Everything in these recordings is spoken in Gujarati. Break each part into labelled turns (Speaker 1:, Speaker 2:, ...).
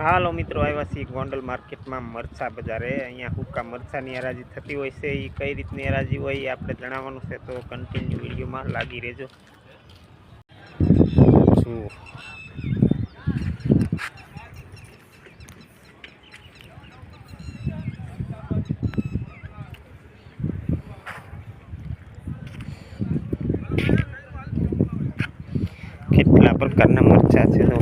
Speaker 1: હાલો મિત્રો, આવ્યા છીએ ગોંડલ માર્કેટમાં મરચા બજારે। અહીંયા હુક્કા મરચાની હરાજી થતી હોય છે। એ કઈ રીતની હરાજી હોય એ આપણે જણાવવાનું છે, તો કન્ટિન્યુ વિડીયોમાં લાગી રહેજો। કેટલા પ્રકારના મરચા છે તો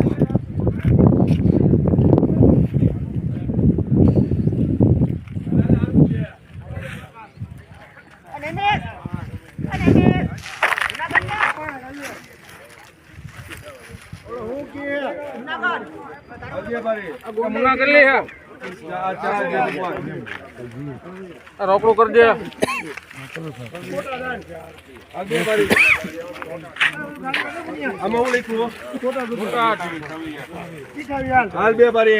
Speaker 2: रोकड़ो कर दिया हाल बे बारी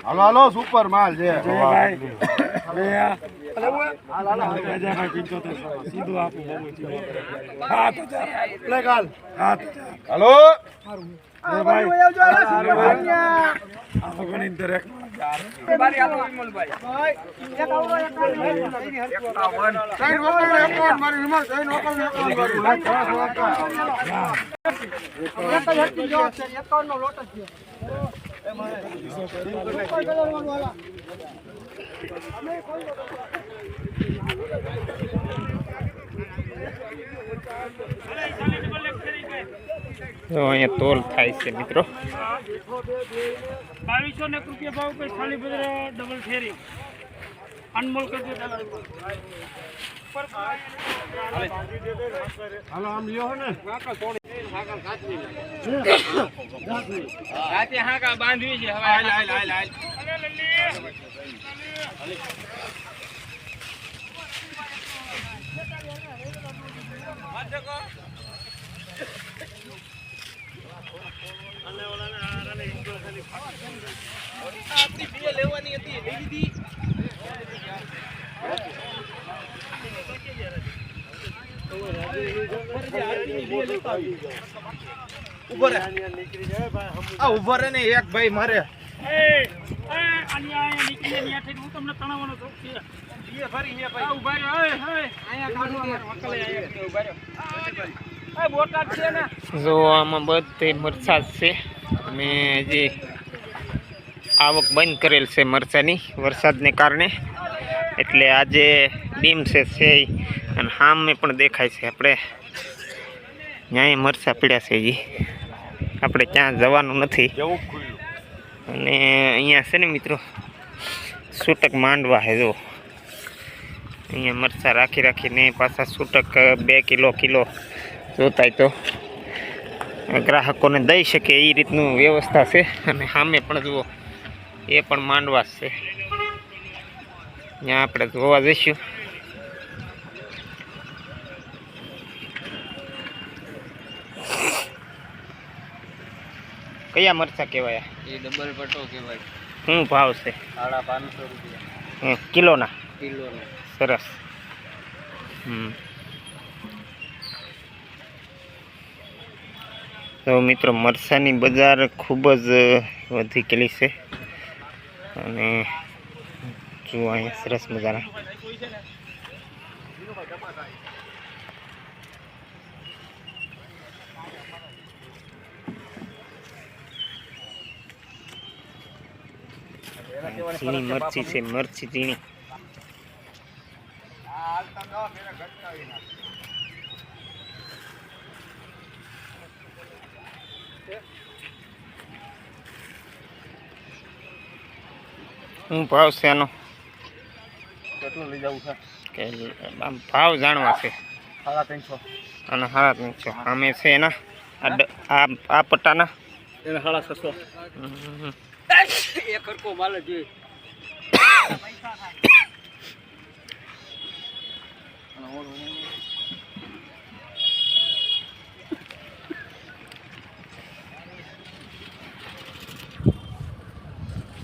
Speaker 2: हेलो सुपर माल है हेलो
Speaker 1: તો અહીંયા તોલ થાય છે મિત્રો।
Speaker 3: 2201 રૂપિયા ભાવ કોઈ ખાલી બજાર ડબલ ફેરી અનમોલ કરજો
Speaker 2: हेलो हम लियो है ना
Speaker 3: રાતે હાકા બાંધવી છે હવે હાલ હાલ હાલ હાલ આપણી બે લેવાની હતી લઈ લીધી
Speaker 2: उभर ने एक भाई मारे
Speaker 3: હું તમને તણાવવાનો શોખ છે ઉભા રહ્યો બોટાદ છે ને
Speaker 1: જો આમાં બધે મરચા છે અને જે આવક બંધ કરેલ છે મરચાની વરસાદને કારણે, એટલે આજે ડીમ છે અને સામે પણ દેખાય છે। આપણે ન્યાય મરચા પીડ્યા છે, જી આપણે ક્યાં જવાનું નથી। અને અહીંયા છે ને મિત્રો છૂટક માંડવા છે। જો અહીંયા મરચા રાખી રાખીને પાછા છૂટક 2 કિલો જોતાય તો ગ્રાહકોને દઈ શકે એ રીતનું વ્યવસ્થા છે। અને સામે પણ જુઓ એ પણ માંડવા છે, ત્યાં આપણે જોવા જઈશું। કયા મરચા કહેવાય?
Speaker 3: એ ડબલ પટો કહેવાય।
Speaker 1: શું ભાવ છે?
Speaker 3: 550 રૂપિયા
Speaker 1: કિલોના?
Speaker 3: કિલોના।
Speaker 1: સરસ। તો મિત્રો મરચાની બજાર ખૂબ જ વધી ગયેલી છે અને જુઓ અહીંયા સરસ મજાના ઝીણી મરચી છે, મરચી ઝીણી. શું ભાવ છે એનો?
Speaker 2: કેટલું લઈ જવું છે?
Speaker 1: કે આમ ભાવ જાણવા છે.
Speaker 2: 350.
Speaker 1: અને 350 અમે છે એના આ પટ્ટાના
Speaker 2: એને 650. એક હરકો માલ જોઈએ.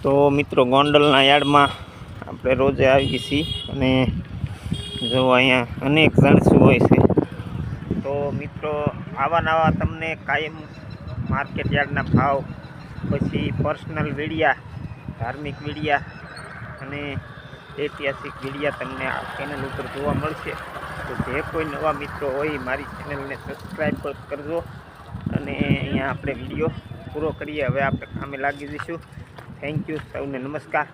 Speaker 1: તો મિત્રો ગોંડલના યાર્ડમાં આપણે રોજે આવીએ છીએ અને જો અહીંયા અનેક જણસું હોય છે. તો મિત્રો આવા નવા તમને કાયમ માર્કેટ યાર્ડના ભાવ, પછી પર્સનલ વિડીયા, ધાર્મિક વિડીયા અને ઐતિહાસિક વિડીયા તમને આ ચેનલ ઉપર જોવા મળશે. તો જે કોઈ નવા મિત્રો હોય મારી ચેનલને સબસ્ક્રાઈબ કરજો અને અહીંયા આપણે વિડીયો પૂરો કરીએ. હવે આપણે કામે લાગી જઈશું. થેન્ક યુ, સૌને નમસ્કાર.